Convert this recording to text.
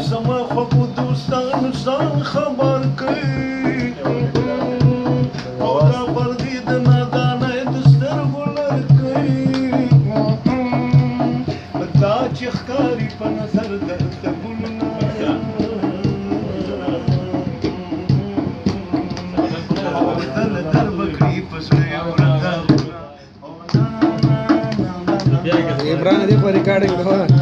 زما خو دوستان ځان خبر کړي او دا پردي د نادانۍ د سترګو لر کوي دا چې ښکاري په نظر درته ګلونه بدل در بکړي په زړه یو رنګه عمران دې په ریکارډینګ ده